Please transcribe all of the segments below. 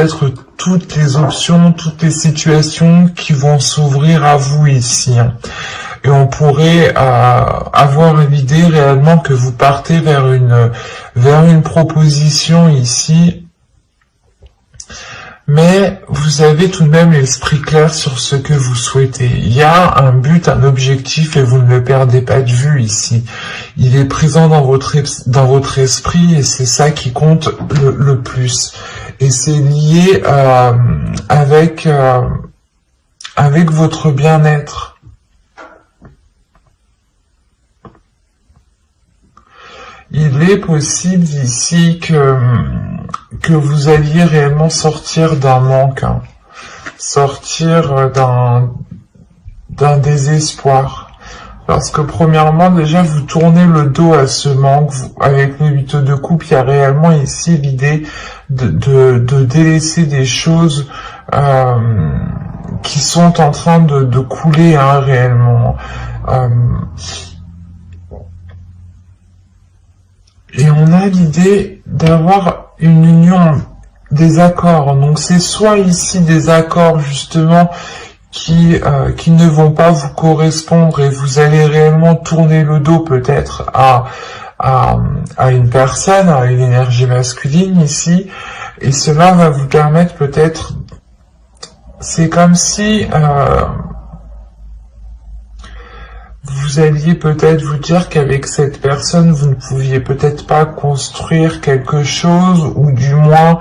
peut-être toutes les options, toutes les situations qui vont s'ouvrir à vous ici. Et on pourrait avoir l'idée réellement que vous partez vers une proposition ici. Mais vous avez tout de même l'esprit clair sur ce que vous souhaitez. Il y a un but, un objectif et vous ne le perdez pas de vue ici. Il est présent dans votre esprit et c'est ça qui compte le plus. Et c'est lié avec votre bien-être. Il est possible ici que vous alliez réellement sortir d'un manque, sortir d'un désespoir. Parce que premièrement, déjà, vous tournez le dos à ce manque. Avec le 8 de coupe, il y a réellement ici l'idée de délaisser des choses qui sont en train de couler réellement. Et on a l'idée d'avoir une union, des accords. Donc c'est soit ici des accords justement qui ne vont pas vous correspondre et vous allez réellement tourner le dos peut-être à une personne, à une énergie masculine ici, et cela va vous permettre peut-être, c'est comme si vous alliez peut-être vous dire qu'avec cette personne, vous ne pouviez peut-être pas construire quelque chose, ou du moins,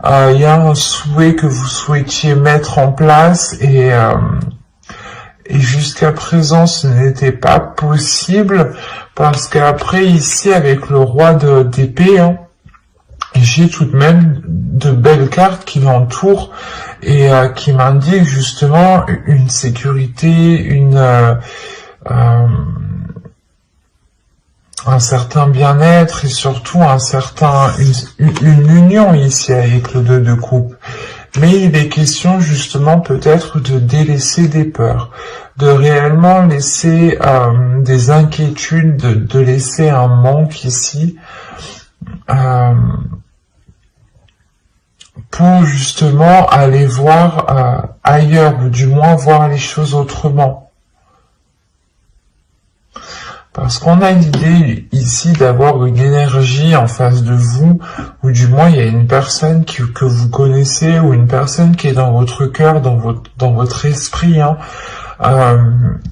il y a un souhait que vous souhaitiez mettre en place, et jusqu'à présent, ce n'était pas possible, parce qu'après, ici, avec le roi d'épée, j'ai tout de même de belles cartes qui l'entourent, et qui m'indiquent justement une sécurité, un certain bien-être et surtout une union ici avec le 2 de coupe. Mais il est question justement peut-être de délaisser des peurs, de réellement laisser des inquiétudes, de laisser un manque ici, pour justement aller voir ailleurs, ou du moins voir les choses autrement. Parce qu'on a l'idée ici d'avoir une énergie en face de vous, ou du moins il y a une personne que vous connaissez, ou une personne qui est dans votre cœur, dans votre esprit,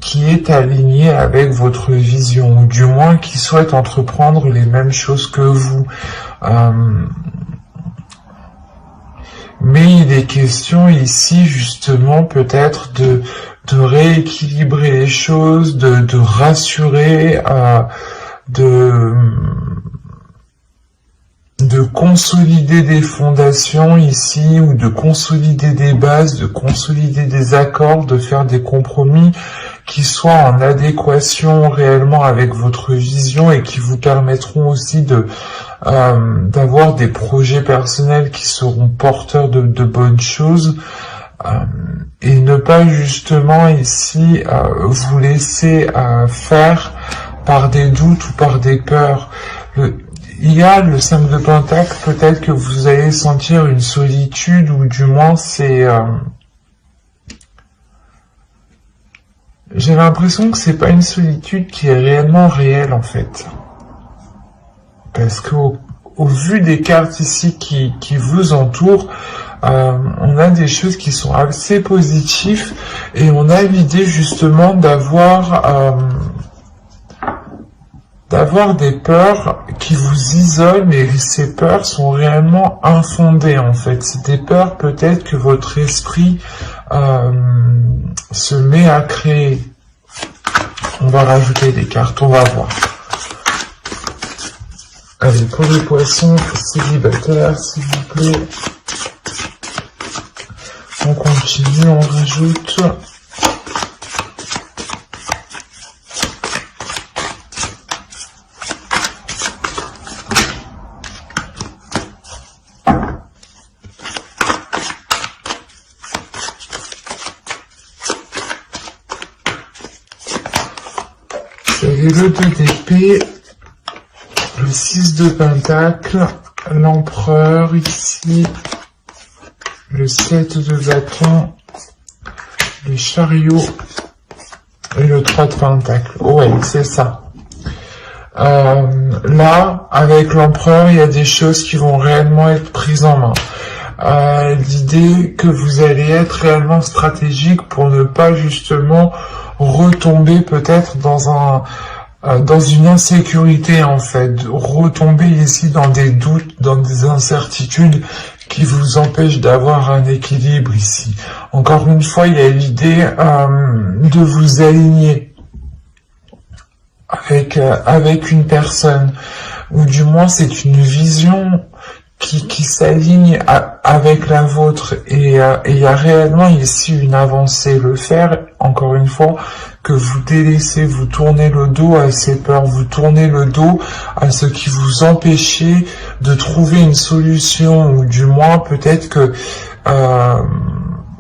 qui est alignée avec votre vision, ou du moins qui souhaite entreprendre les mêmes choses que vous. Mais il est question ici justement peut-être de rééquilibrer les choses, de rassurer, de consolider des fondations ici, ou de consolider des bases, de consolider des accords, de faire des compromis qui soient en adéquation réellement avec votre vision et qui vous permettront aussi d'avoir des projets personnels qui seront porteurs de bonnes choses. Et ne pas justement ici vous laisser faire par des doutes ou par des peurs. Il y a le 5 de Pentacle, peut-être que vous allez sentir une solitude, ou du moins c'est... j'ai l'impression que c'est pas une solitude qui est réellement réelle en fait. Parce qu'au vu des cartes ici qui vous entourent, on a des choses qui sont assez positives, et on a l'idée justement d'avoir des peurs qui vous isolent, mais ces peurs sont réellement infondées en fait. C'est des peurs peut-être que votre esprit se met à créer. On va rajouter des cartes, on va voir. Allez, pour les poissons célibataires, s'il vous plaît. On continue, on rajoute. J'avais le 2 d'épée, le 6 de pentacle, l'empereur ici, le 7 de bâton, les chariots et le 3 de pentacle. Ouais, c'est ça. Là, avec l'empereur, il y a des choses qui vont réellement être prises en main. L'idée que vous allez être réellement stratégique pour ne pas justement retomber peut-être dans une insécurité en fait, retomber ici dans des doutes, dans des incertitudes qui vous empêchent d'avoir un équilibre ici. Encore une fois, il y a l'idée de vous aligner avec une personne, ou du moins c'est une vision qui s'aligne avec la vôtre, et il y a réellement ici une avancée. Le faire, encore une fois, que vous délaissez, vous tournez le dos à ces peurs, vous tournez le dos à ce qui vous empêchait de trouver une solution, ou du moins peut-être que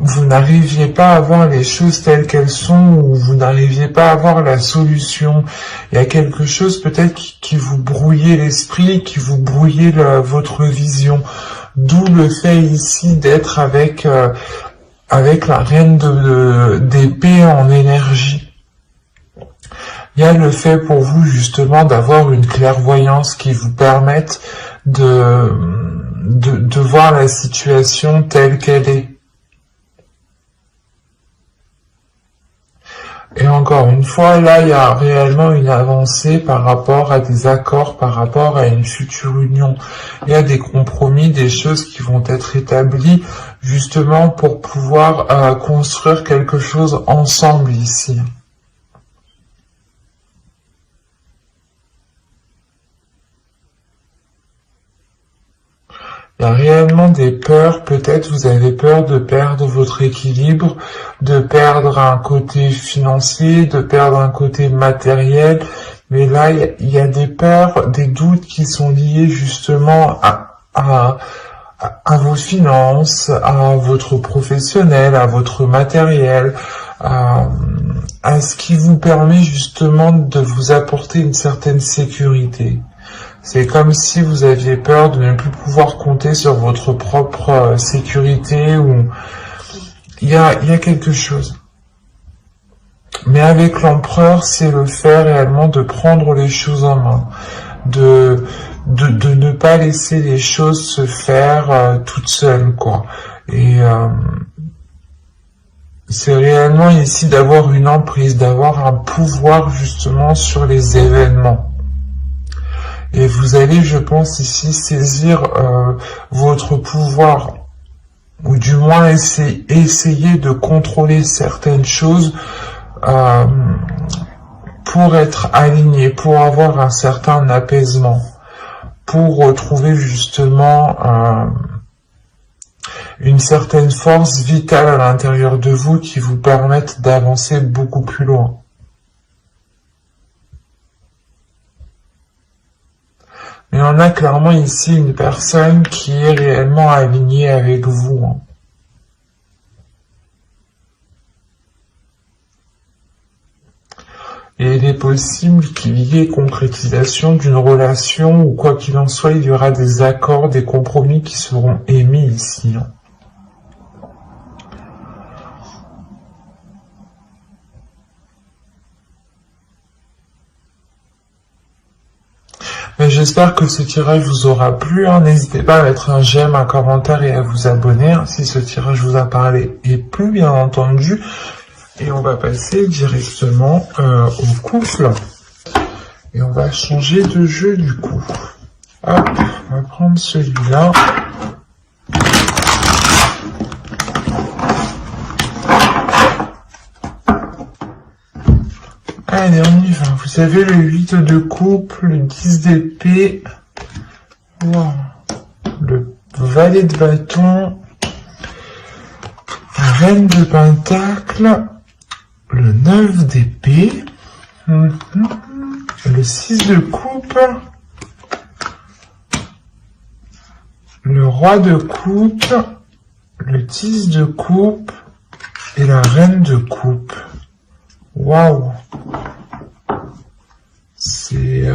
vous n'arriviez pas à voir les choses telles qu'elles sont, ou vous n'arriviez pas à voir la solution. Il y a quelque chose peut-être qui vous brouillait l'esprit, qui vous brouillait votre vision. D'où le fait ici d'être avec la reine d'épée en énergie. Il y a le fait pour vous justement d'avoir une clairvoyance qui vous permette de voir la situation telle qu'elle est. Et encore une fois, là, il y a réellement une avancée par rapport à des accords, par rapport à une future union. Il y a des compromis, des choses qui vont être établies justement pour pouvoir construire quelque chose ensemble ici. Il y a réellement des peurs, peut-être vous avez peur de perdre votre équilibre, de perdre un côté financier, de perdre un côté matériel, mais là il y a des peurs, des doutes qui sont liés justement à vos finances, à votre professionnel, à votre matériel, à ce qui vous permet justement de vous apporter une certaine sécurité. C'est comme si vous aviez peur de ne plus pouvoir compter sur votre propre sécurité, ou il y a quelque chose. Mais avec l'empereur, c'est le fait réellement de prendre les choses en main, de ne pas laisser les choses se faire toutes seules, quoi. Et c'est réellement ici d'avoir une emprise, d'avoir un pouvoir justement sur les événements. Et vous allez, je pense, ici saisir votre pouvoir, ou du moins essayer de contrôler certaines choses pour être aligné, pour avoir un certain apaisement, pour retrouver justement une certaine force vitale à l'intérieur de vous qui vous permette d'avancer beaucoup plus loin. Mais on a clairement ici une personne qui est réellement alignée avec vous. Et il est possible qu'il y ait concrétisation d'une relation, ou quoi qu'il en soit, il y aura des accords, des compromis qui seront émis ici. Mais j'espère que ce tirage vous aura plu. N'hésitez pas à mettre un j'aime, un commentaire et à vous abonner si ce tirage vous a parlé et plu, bien entendu. Et on va passer directement au couple. Et on va changer de jeu du coup. Hop, on va prendre celui-là. Allez, on y va. Vous avez le 8 de coupe, le 10 d'épée, wow, le valet de bâton, la reine de pentacle, le 9 d'épée, le 6 de coupe, le roi de coupe, le 10 de coupe et la reine de coupe. Waouh! C'est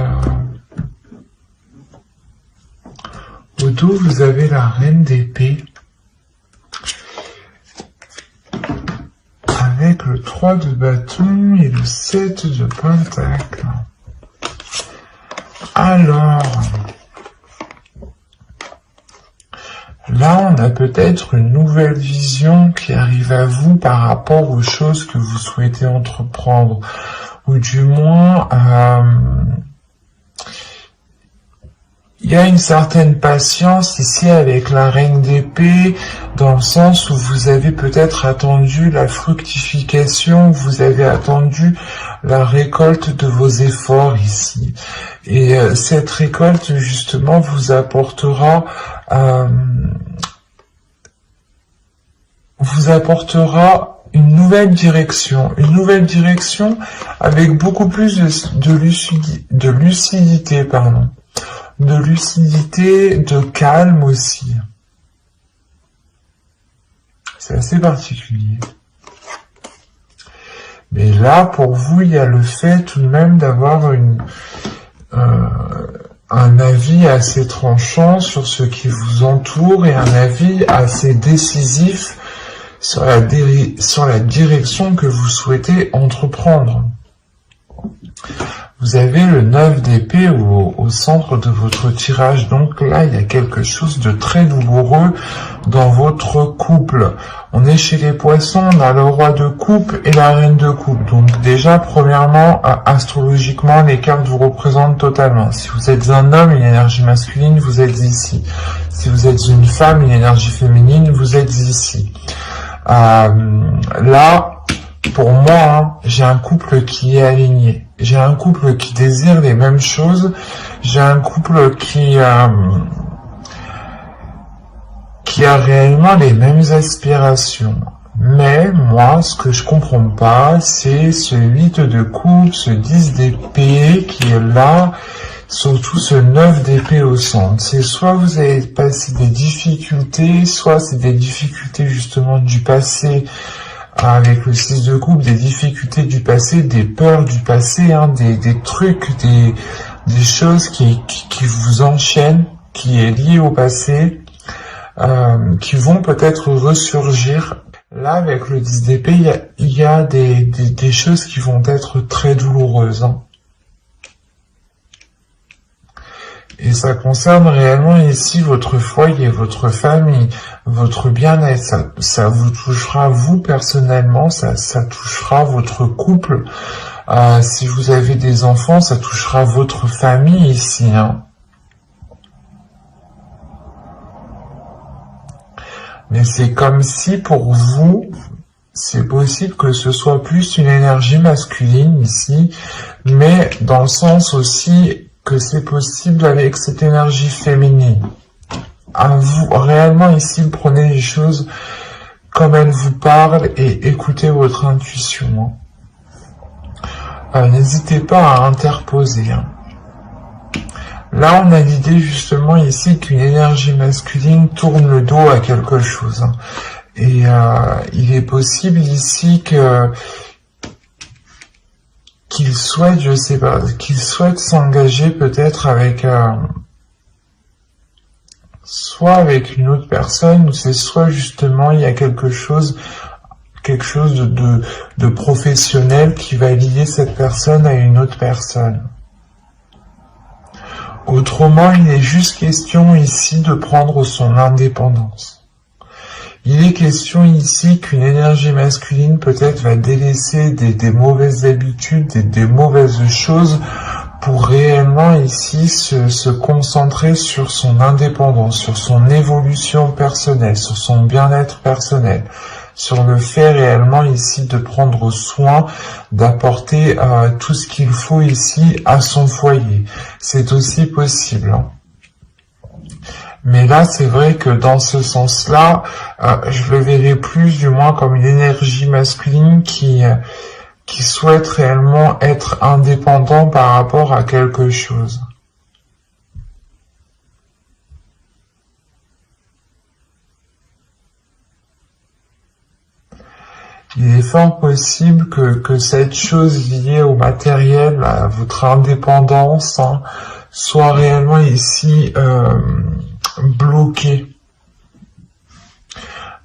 au dos, vous avez la reine d'épée. avec le 3 de bâton et le 7 de pentacle. Alors, là, on a peut-être une nouvelle vision qui arrive à vous par rapport aux choses que vous souhaitez entreprendre. Ou du moins, il y a une certaine patience ici avec la reine d'épée, dans le sens où vous avez peut-être attendu la fructification, vous avez attendu la récolte de vos efforts ici. Et cette récolte, justement, vous apportera une nouvelle direction avec beaucoup plus de lucidité, de calme aussi. C'est assez particulier. Mais là, pour vous, il y a le fait tout de même d'avoir un avis assez tranchant sur ce qui vous entoure et un avis assez décisif sur la direction que vous souhaitez entreprendre. Vous avez le 9 d'épée au centre de votre tirage, donc là il y a quelque chose de très douloureux dans votre couple. On est chez les poissons, on a le roi de coupe et la reine de coupe. Donc déjà, premièrement, astrologiquement, les cartes vous représentent totalement. Si vous êtes un homme, une énergie masculine, vous êtes ici. Si vous êtes une femme, une énergie féminine, vous êtes ici. Là, pour moi, j'ai un couple qui est aligné. J'ai un couple qui désire les mêmes choses. J'ai un couple qui a réellement les mêmes aspirations. Mais moi, ce que je comprends pas, c'est ce 8 de coupe, ce 10 d'épée qui est là, surtout ce 9 d'épée au centre. C'est soit vous avez passé des difficultés, soit c'est des difficultés justement du passé, avec le 6 de coupe, des difficultés du passé, des peurs du passé, des trucs, des choses qui vous enchaînent, qui est lié au passé, qui vont peut-être ressurgir. Là, avec le 10 d'épée, il y a des choses qui vont être très douloureuses. Et ça concerne réellement ici votre foyer, votre famille, votre bien-être. Ça vous touchera vous personnellement, ça touchera votre couple. Si vous avez des enfants, ça touchera votre famille ici. Mais c'est comme si pour vous, c'est possible que ce soit plus une énergie masculine ici, mais dans le sens aussi que c'est possible avec cette énergie féminine. À vous, réellement ici, prenez les choses comme elles vous parlent et écoutez votre intuition. N'hésitez pas à interposer. Là, on a l'idée justement ici qu'une énergie masculine tourne le dos à quelque chose. Et il est possible ici qu'il souhaite, je sais pas, qu'il souhaite s'engager peut-être avec soit avec une autre personne, ou c'est soit justement il y a quelque chose de professionnel qui va lier cette personne à une autre personne. Autrement, il est juste question ici de prendre son indépendance. Il est question ici qu'une énergie masculine peut-être va délaisser des mauvaises habitudes, des mauvaises choses pour réellement ici se concentrer sur son indépendance, sur son évolution personnelle, sur son bien-être personnel, sur le fait réellement ici de prendre soin, d'apporter tout ce qu'il faut ici à son foyer. C'est aussi possible. Mais là, c'est vrai que dans ce sens-là, je le verrai plus, du moins, comme une énergie masculine qui souhaite réellement être indépendant par rapport à quelque chose. Il est fort possible que cette chose liée au matériel, à votre indépendance, soit réellement ici bloquée.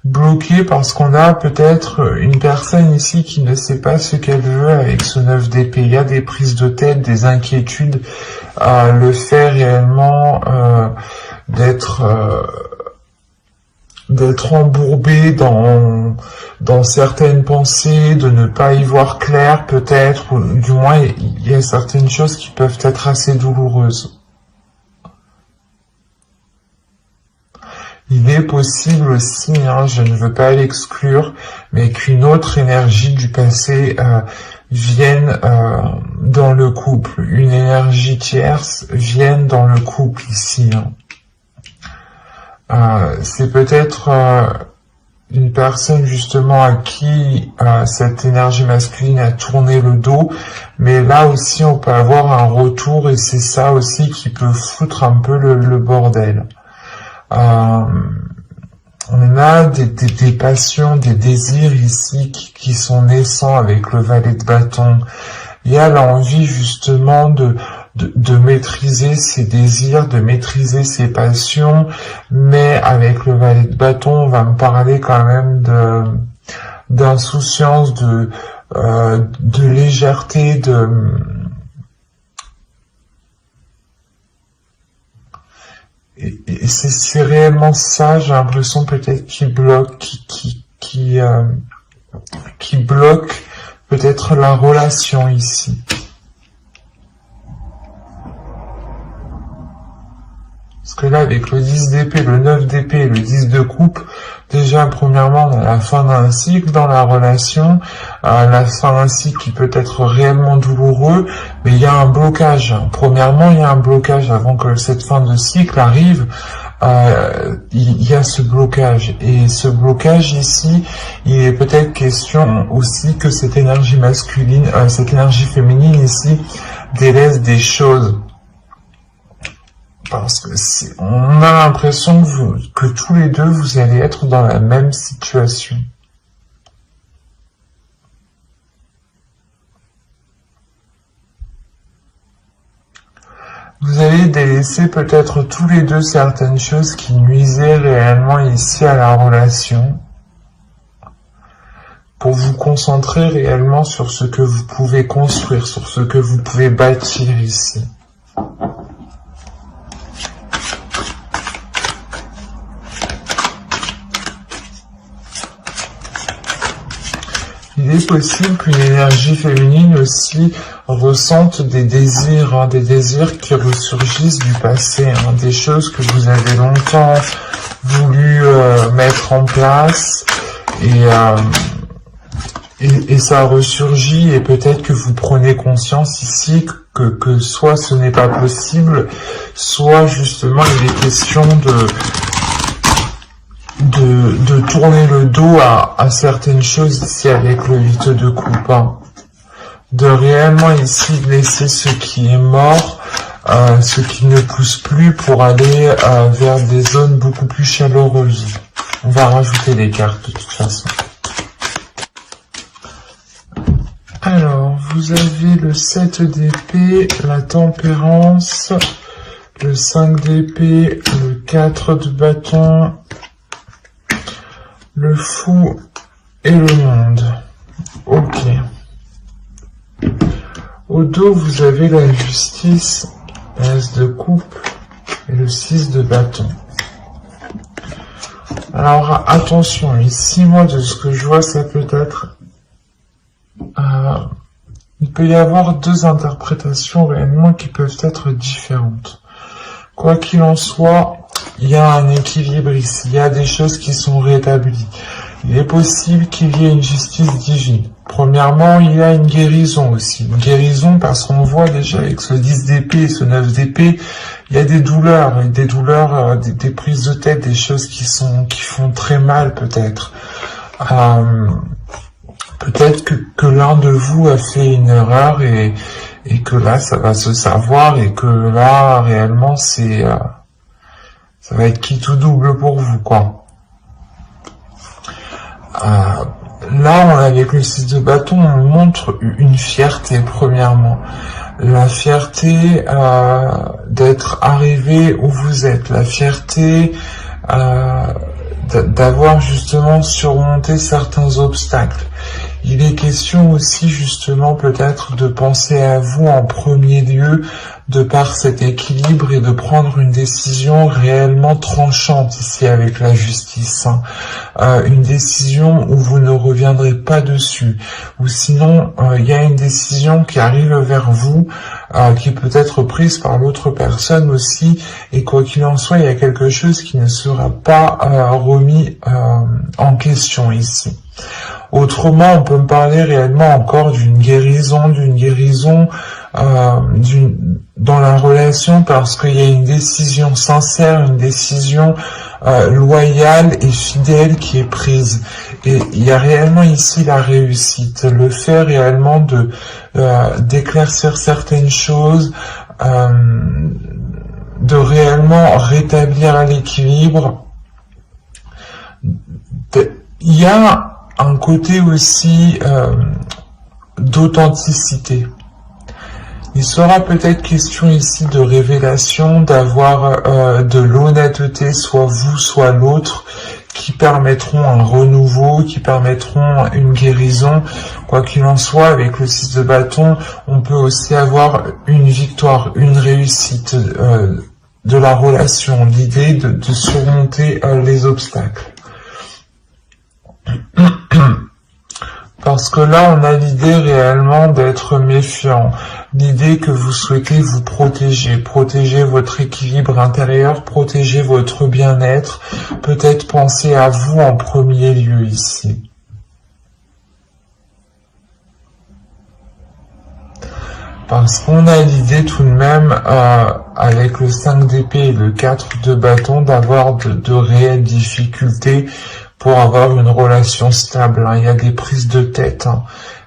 bloqué parce qu'on a peut-être une personne ici qui ne sait pas ce qu'elle veut avec ce 9 d'épée. Il y a des prises de tête, des inquiétudes, le fait réellement d'être embourbé dans certaines pensées, de ne pas y voir clair peut-être, ou du moins il y a certaines choses qui peuvent être assez douloureuses. Il est possible aussi, je ne veux pas l'exclure, mais qu'une autre énergie du passé vienne dans le couple, une énergie tierce vienne dans le couple ici. C'est peut-être une personne justement à qui cette énergie masculine a tourné le dos, mais là aussi on peut avoir un retour et c'est ça aussi qui peut foutre un peu le bordel. On a des passions, des désirs ici qui sont naissants avec le valet de bâton. Il y a l'envie justement de maîtriser ses désirs, de maîtriser ses passions, mais avec le valet de bâton, on va me parler quand même d'insouciance, de légèreté, et c'est réellement ça, j'ai l'impression peut-être qui bloque, qui bloque peut-être la relation ici. Parce que là, avec le 10 d'épée, le 9 d'épée et le 10 de coupe, déjà, premièrement, on a la fin d'un cycle dans la relation, la fin d'un cycle qui peut être réellement douloureux, mais il y a un blocage. Premièrement, il y a un blocage avant que cette fin de cycle arrive. Il y a ce blocage. Et ce blocage ici, il est peut-être question aussi que cette énergie masculine, cette énergie féminine ici, délaisse des choses. Parce que on a l'impression que tous les deux, vous allez être dans la même situation. Vous allez délaisser peut-être tous les deux certaines choses qui nuisaient réellement ici à la relation, pour vous concentrer réellement sur ce que vous pouvez construire, sur ce que vous pouvez bâtir ici. Il est possible qu'une énergie féminine aussi ressente des désirs qui ressurgissent du passé, des choses que vous avez longtemps voulu mettre en place et ça ressurgit et peut-être que vous prenez conscience ici que soit ce n'est pas possible, soit justement il est question de tourner le dos à certaines choses ici avec le 8 de coupe, de réellement ici laisser ce qui est mort, ce qui ne pousse plus pour aller vers des zones beaucoup plus chaleureuses. On va rajouter des cartes de toute façon. Alors, vous avez le 7 d'épée, la tempérance, le 5 d'épée, le 4 de bâton, le fou et le monde. Ok. Au dos, vous avez la justice, l'as de coupe et le 6 de bâton. Alors, attention, ici, moi, de ce que je vois, ça peut être... il peut y avoir deux interprétations réellement qui peuvent être différentes. Quoi qu'il en soit, il y a un équilibre ici, il y a des choses qui sont rétablies. Il est possible qu'il y ait une justice divine. Premièrement, il y a une guérison aussi. Une guérison parce qu'on voit déjà avec ce 10 d'épée et ce 9 d'épée, il y a des douleurs, des prises de tête, des choses qui font très mal peut-être. Peut-être que l'un de vous a fait une erreur et que là, ça va se savoir et que là, réellement, ça va être qui tout double pour vous, quoi. Là, avec le 6 de bâton, on montre une fierté, premièrement. La fierté d'être arrivé où vous êtes. La fierté d'avoir justement surmonté certains obstacles. Il est question aussi justement peut-être de penser à vous en premier lieu de par cet équilibre et de prendre une décision réellement tranchante ici avec la justice. Une décision où vous ne reviendrez pas dessus. Ou sinon, il y a une décision qui arrive vers vous, qui peut être prise par l'autre personne aussi, et quoi qu'il en soit, il y a quelque chose qui ne sera pas remis en question ici. Autrement, on peut me parler réellement encore d'une guérison dans la relation, parce qu'il y a une décision sincère, une décision loyale et fidèle qui est prise. Et il y a réellement ici la réussite, le fait réellement d'éclaircir certaines choses, de réellement rétablir l'équilibre. Il y a un côté aussi d'authenticité. Il sera peut-être question ici de révélation, d'avoir de l'honnêteté, soit vous, soit l'autre, qui permettront un renouveau, qui permettront une guérison. Quoi qu'il en soit, avec le 6 de bâton, on peut aussi avoir une victoire, une réussite de la relation, l'idée de surmonter les obstacles. Parce que là, on a l'idée réellement d'être méfiant, l'idée que vous souhaitez vous protéger votre équilibre intérieur, protéger votre bien-être, peut-être penser à vous en premier lieu ici. Parce qu'on a l'idée tout de même, avec le 5 d'épée et le 4 de bâton, d'avoir de réelles difficultés pour avoir une relation stable. Il y a des prises de tête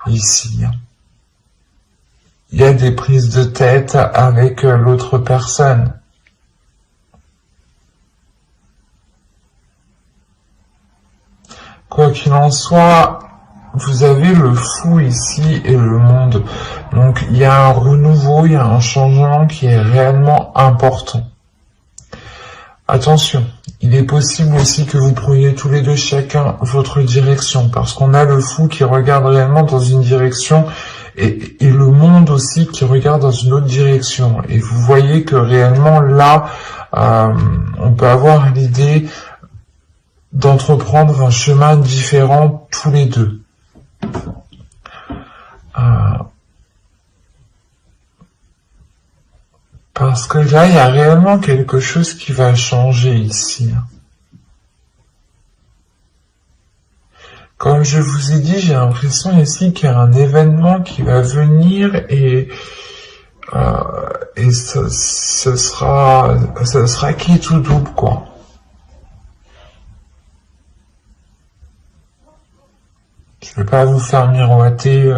ici. Il y a des prises de tête avec l'autre personne. Quoi qu'il en soit, vous avez le fou ici et le monde. Donc il y a un renouveau, il y a un changement qui est réellement important. Attention, il est possible aussi que vous preniez tous les deux chacun votre direction, parce qu'on a le fou qui regarde réellement dans une direction et le monde aussi qui regarde dans une autre direction. Et vous voyez que réellement là, on peut avoir l'idée d'entreprendre un chemin différent tous les deux. Parce que là, il y a réellement quelque chose qui va changer ici. Comme je vous ai dit, j'ai l'impression ici qu'il y a un événement qui va venir et ce sera qui tout double, quoi. Je vais pas vous faire miroiter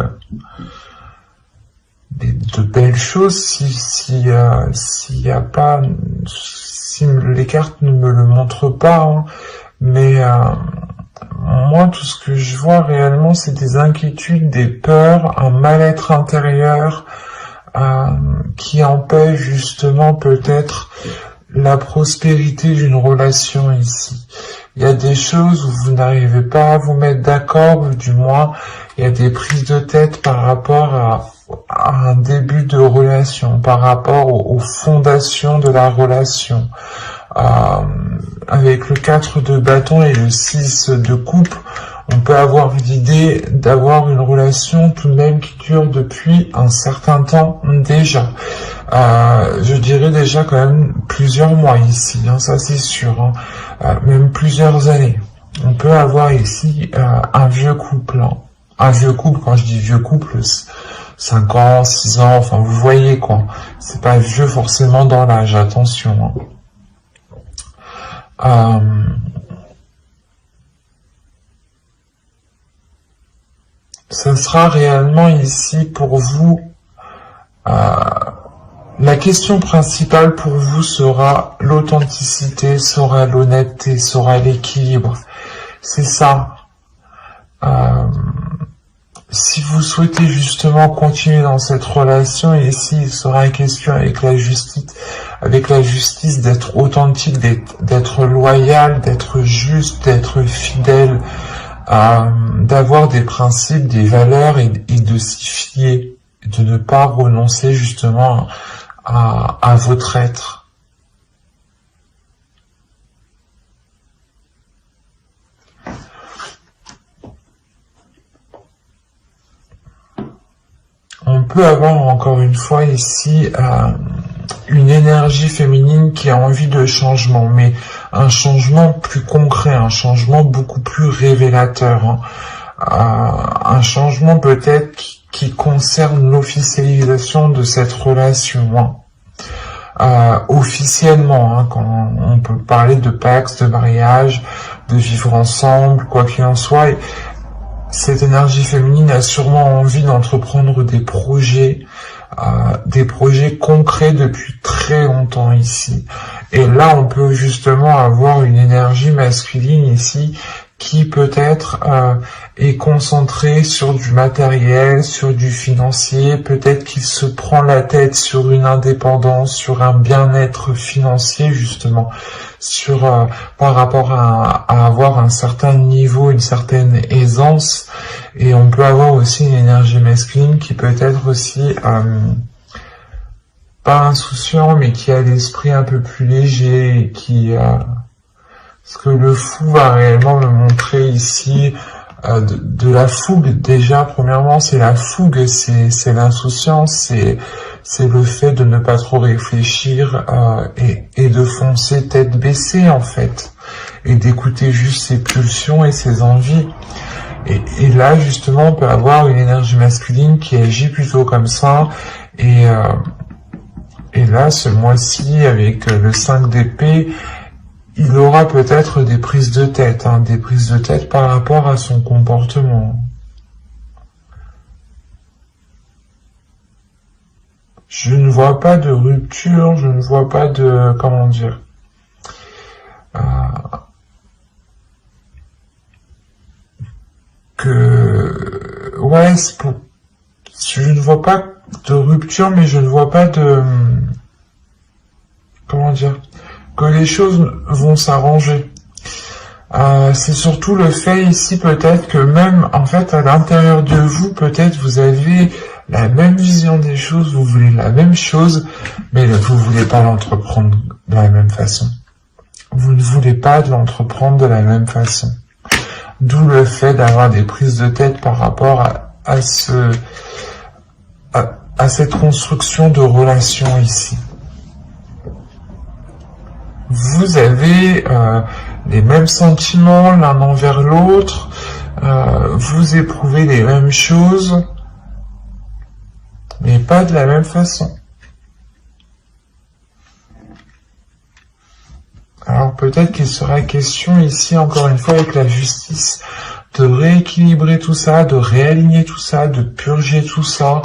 de belles choses si les cartes ne me le montrent pas, mais moi tout ce que je vois réellement c'est des inquiétudes, des peurs, un mal-être intérieur qui empêche justement peut-être la prospérité d'une relation ici. Il y a des choses où vous n'arrivez pas à vous mettre d'accord, ou du moins il y a des prises de tête par rapport à un début de relation, par rapport aux fondations de la relation. Avec le 4 de bâton et le 6 de coupe, on peut avoir l'idée d'avoir une relation tout de même qui dure depuis un certain temps déjà. Je dirais déjà quand même plusieurs mois ici, ça c'est sûr, même plusieurs années. On peut avoir ici un vieux couple. Un vieux couple, quand je dis vieux couple, 5 ans, 6 ans, enfin vous voyez quoi. C'est pas vieux forcément dans l'âge, attention. Ce sera réellement ici pour vous, la question principale pour vous sera l'authenticité, sera l'honnêteté, sera l'équilibre. C'est ça. si vous souhaitez justement continuer dans cette relation, ici il sera question avec la justice d'être authentique, d'être loyal, d'être juste, d'être fidèle, d'avoir des principes, des valeurs et de s'y fier, de ne pas renoncer justement à votre être. On peut avoir encore une fois ici une énergie féminine qui a envie de changement, mais un changement plus concret, un changement beaucoup plus révélateur, un changement peut-être qui concerne l'officialisation de cette relation. Officiellement, quand on peut parler de pacte, de mariage, de vivre ensemble, quoi qu'il en soit. Cette énergie féminine a sûrement envie d'entreprendre des projets concrets depuis très longtemps ici. Et là, on peut justement avoir une énergie masculine ici qui peut-être est concentrée sur du matériel, sur du financier, peut-être qu'il se prend la tête sur une indépendance, sur un bien-être financier justement, sur par rapport à avoir un certain niveau, une certaine aisance. Et on peut avoir aussi une énergie masculine qui peut être aussi pas insouciant, mais qui a l'esprit un peu plus léger, et qui ce que le fou va réellement me montrer ici, de la fougue. Déjà, premièrement, c'est la fougue, c'est l'insouciance, c'est le fait de ne pas trop réfléchir et de foncer tête baissée en fait, et d'écouter juste ses pulsions et ses envies. Et là, justement, on peut avoir une énergie masculine qui agit plutôt comme ça, et là, ce mois-ci, avec le 5 d'épée, il aura peut-être des prises de tête, des prises de tête par rapport à son comportement. Je ne vois pas de rupture, je ne vois pas de, comment dire, ouais, je ne vois pas de rupture, mais je ne vois pas de, comment dire, que les choses vont s'arranger. C'est surtout le fait ici peut-être que même en fait à l'intérieur de vous, peut-être vous avez la même vision des choses, vous voulez la même chose, mais vous voulez pas l'entreprendre de la même façon. Vous ne voulez pas l'entreprendre de la même façon. D'où le fait d'avoir des prises de tête par rapport à cette construction de relation ici. Vous avez les mêmes sentiments l'un envers l'autre, vous éprouvez les mêmes choses, mais pas de la même façon. Alors peut-être qu'il sera question ici, encore une fois, avec la justice, de rééquilibrer tout ça, de réaligner tout ça, de purger tout ça,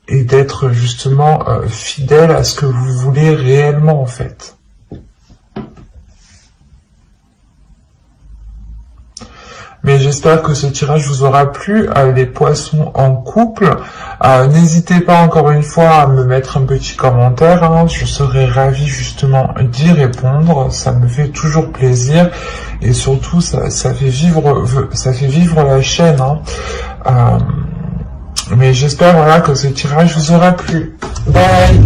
et d'être justement fidèle à ce que vous voulez réellement en fait. Mais j'espère que ce tirage vous aura plu, les poissons en couple. N'hésitez pas encore une fois à me mettre un petit commentaire, je serai ravi justement d'y répondre, ça me fait toujours plaisir, et surtout ça fait vivre la chaîne. Mais j'espère voilà, que ce tirage vous aura plu. Bye.